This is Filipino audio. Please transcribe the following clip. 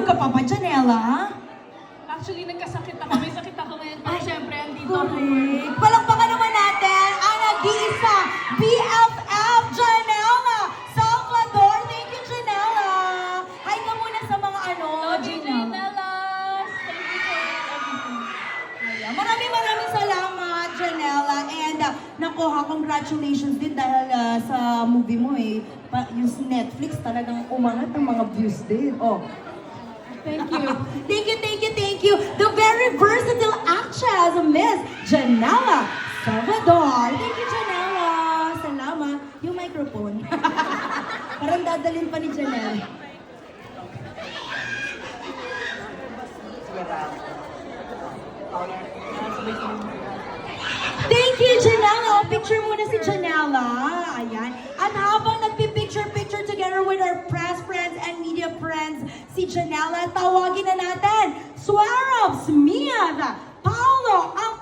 ka pa ba, Janela? Actually, nagkasakit ako. May sakit ako ngayon. Pero syempre, andito ako. Correct. Palakpakan naman natin ang nag-iisa BFF, Janela Salvador. Thank you, Janela. Hi ka muna sa mga Love you, Janela. Janelas. Thank you for everything. Ayan. Maraming salamat, Janela. And naku ha, congratulations din dahil sa movie mo yung Netflix talagang umangat ng mga views din. Oh. Thank you. Thank you. The very versatile actress, Miss Janela Salvador. Thank you, Janela. Salamat. Yung microphone. Parang dadalhin pa ni Janela. Thank you, Janela. Picture muna si Janela. Ayan. At habang nagpipicture-picture together with our press friends and media friends, si Janela, tawagin na natin, Swarovs, Mia, Paolo, ang